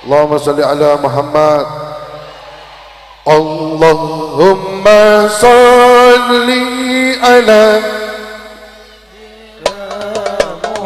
اللهم صل على محمد. اللهم صل على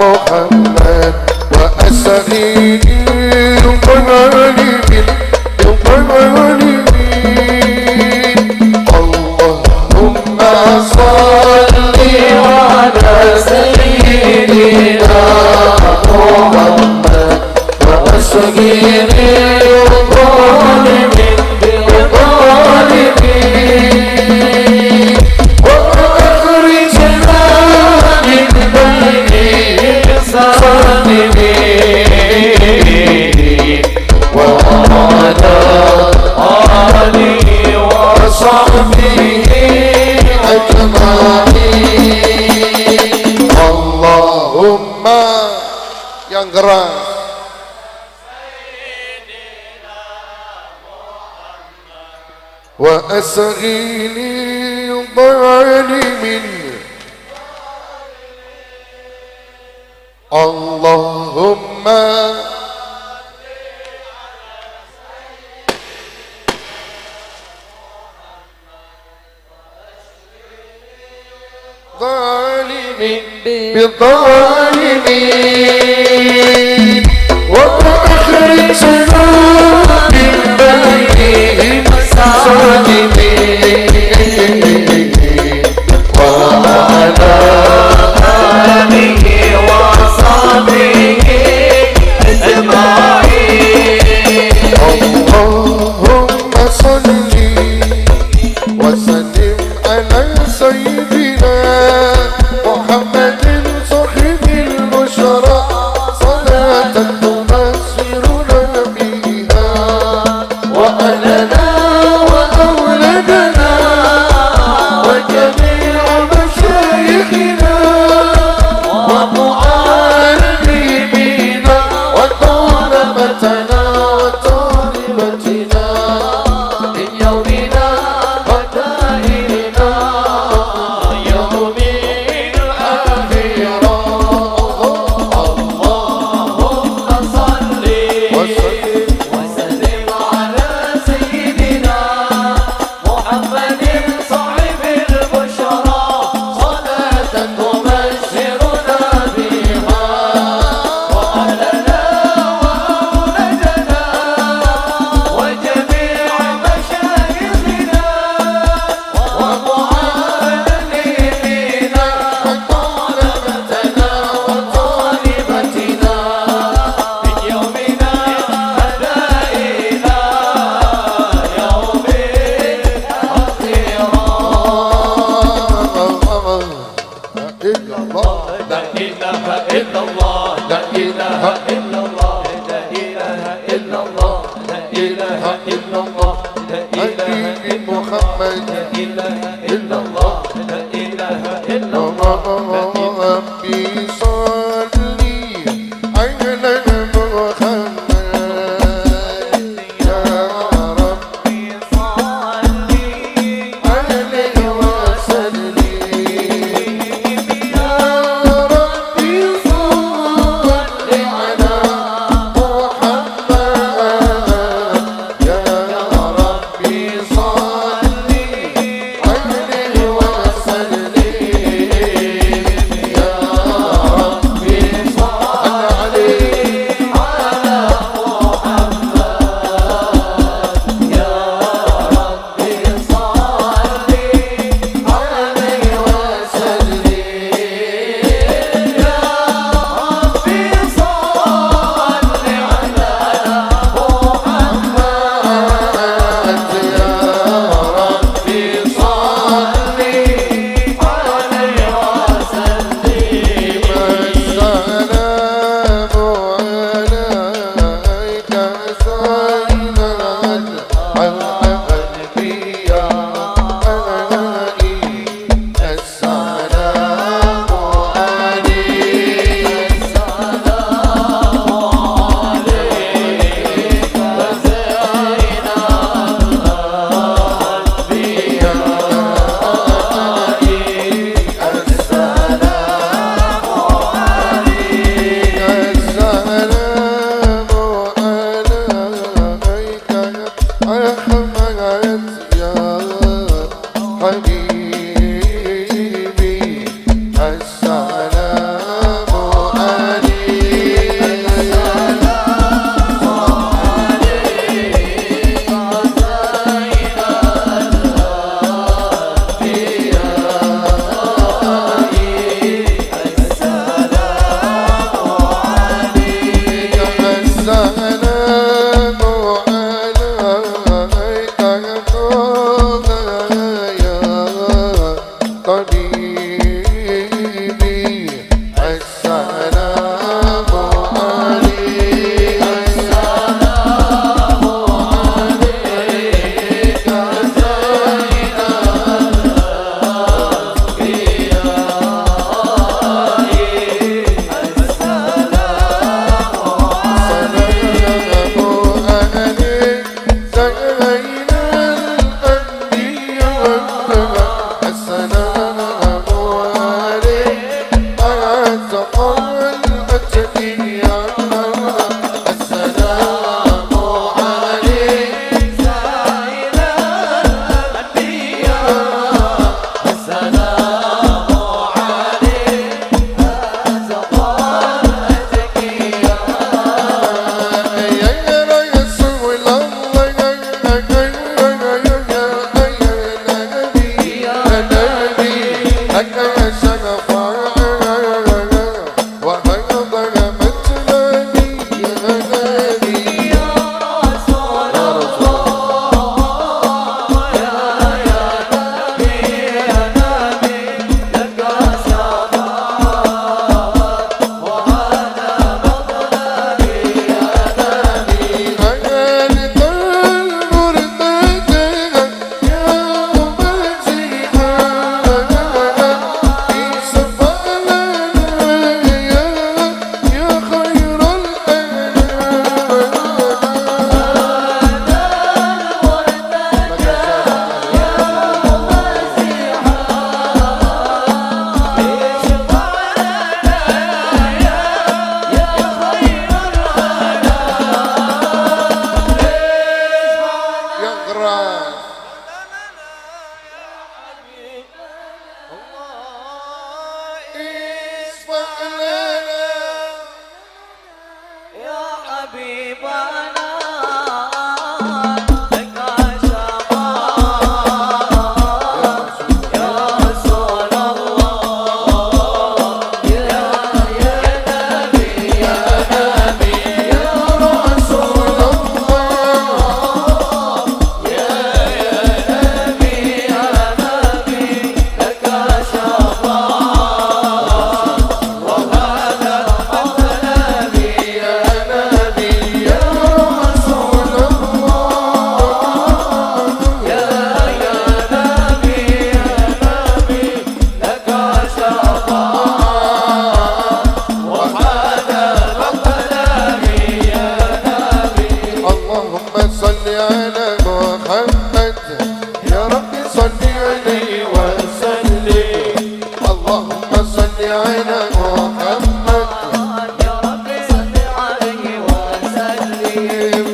محمد وأسعد الظالمين اللهم صل على سيدنا محمد وأسعد الظالمين وأخرجنا من بين الظالمين وعلى آله وصحبه أجمعين. اللهم yang keras وأسعد الظالمين اللهم ظالمين بالظالمين وأخرجنا من بينهم الظالمين وعلى آله وصحبه أجمعين. اللهم صل وسلم على سيدنا محمد صاحب البشرى صلاة تمس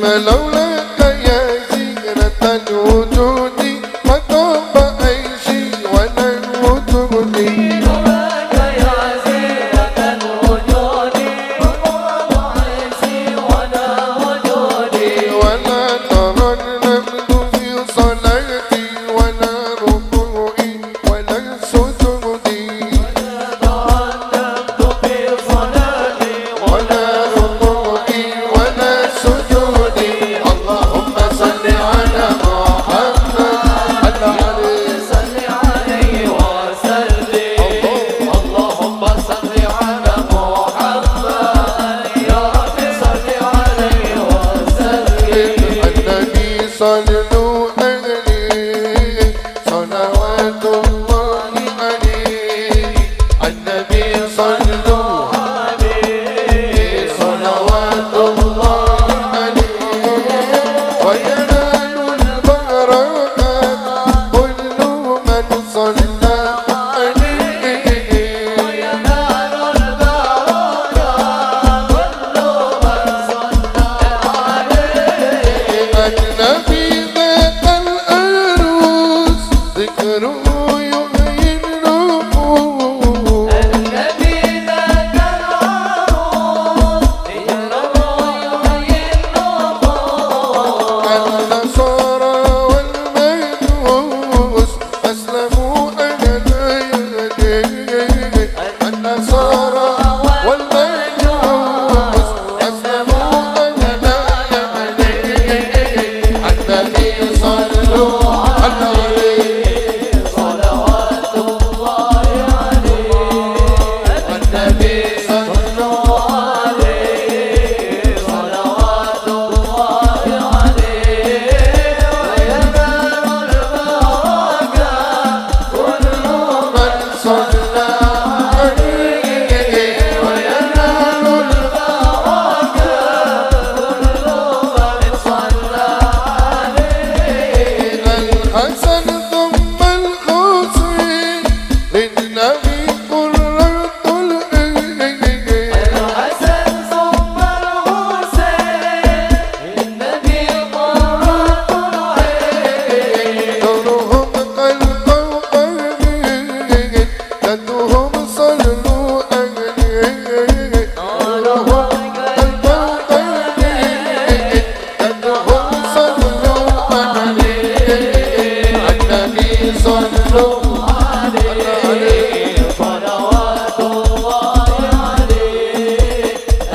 لولاك يا زينة الوجود ما طاب عيشي ولا الوجود لولاك يا زينة الوجود ما طاب عيشي ولا وجود ولا ترى النمل في صلاتي ولا ركوعي ولا سجودي صلوا عليه صلوات الله عليه النبي صلوا عليه صلوات الله عليه وينال البركات كل من صلى عليه وينال البركات كل من صلى عليه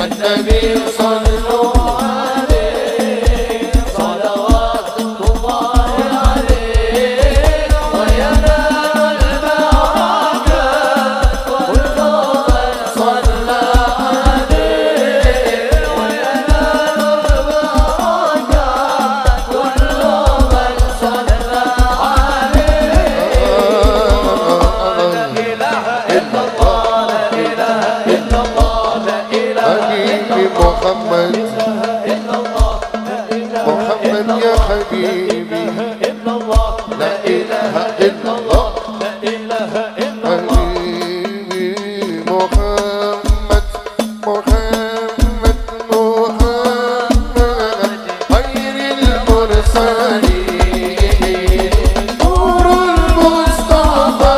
النبي محمد محمد يا حبيبي لا إله إلا الله حبيبي محمد محمد محمد خير المرسلين نور المصطفى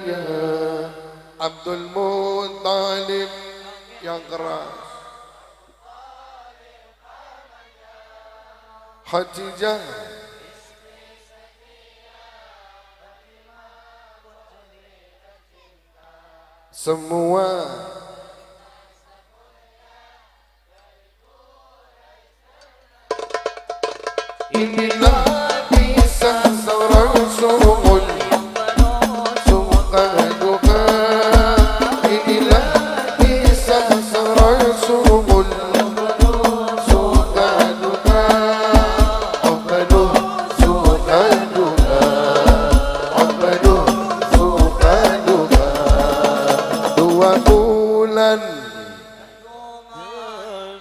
mandanya Abdul Muttalib yang keras, Khadijah semua inilah kisah seorang Rasul suka duka. Inilah kisah seorang Rasul suka duka. Abadu suka duka. Abadu suka duka. 2 bulan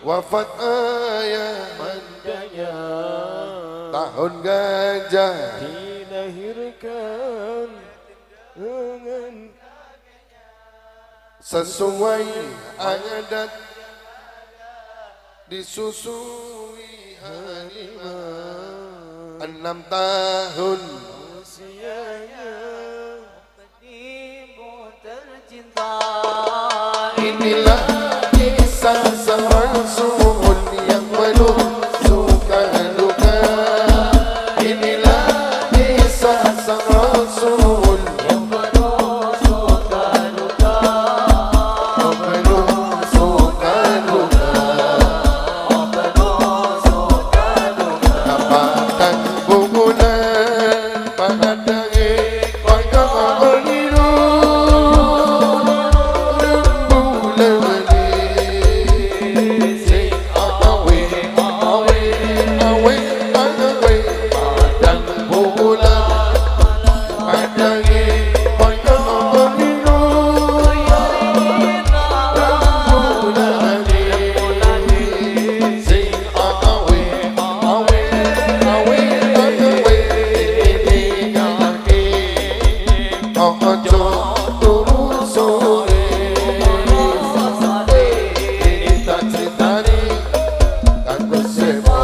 wafat ayah mandanya, tahun gajah dilahirkan dengan sesuai adat disusui Halimah 6 tahun usianya ibu tercinta. Inilah kisah sang Rasul yang penuh suka duka. Inilah kisah sang Rasul yang penuh suka duka. Oh penuh suka duka. Oh penuh suka duka. Dapatkan pukulan pada dagi kaya berhiru rembulan sing awe awe awe awe padang pukulan pada dagi kaya berhiru rembulan sing awe awe awe awe kaki ojo turu sore tak ceritani kanggo sepo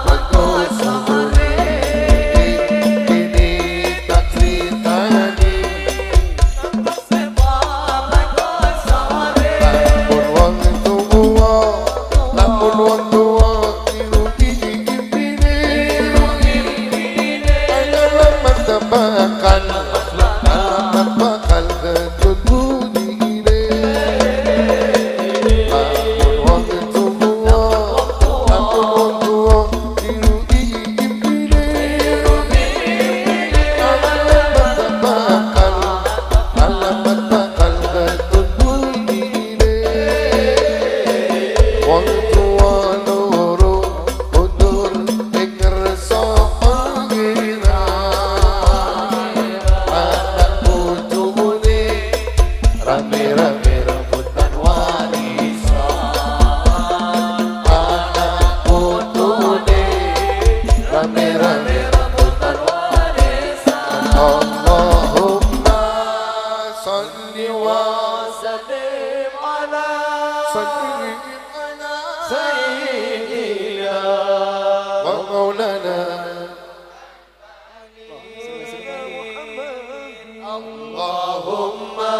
kanggo sore ini tak ceritani kanggo sepo kanggo sore lamun wong tuwa lamun wong tuwa tiru impine alamat tebakan alamat bakal ketemu ini lamun wong tuwa lamun wong tuwa tiru impine alamat bakal ketemu ini wong tuwa loro mundur ing ngersa pangeran anak putune rame-rame rebutan warisan anak putune rame-rame rebutan warisan Allahumma sholli wa sallim ala sayyidina wa maulana Allahumma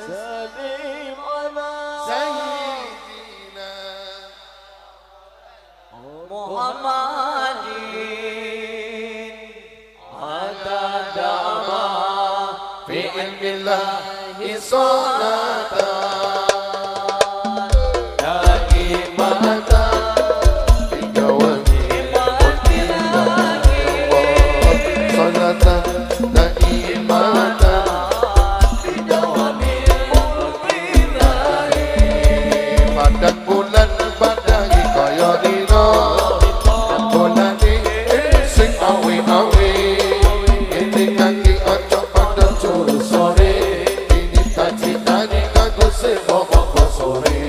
sallim ala sayyidina Muhammadin adadama fi ilmillahi salatan daimatan fi jawami salatan daimatan fi jawami padang bulan padang kaya dina bulan sing awe awe ini kaki ojo pada curu sore ini tak citani kanggo sebo kok sore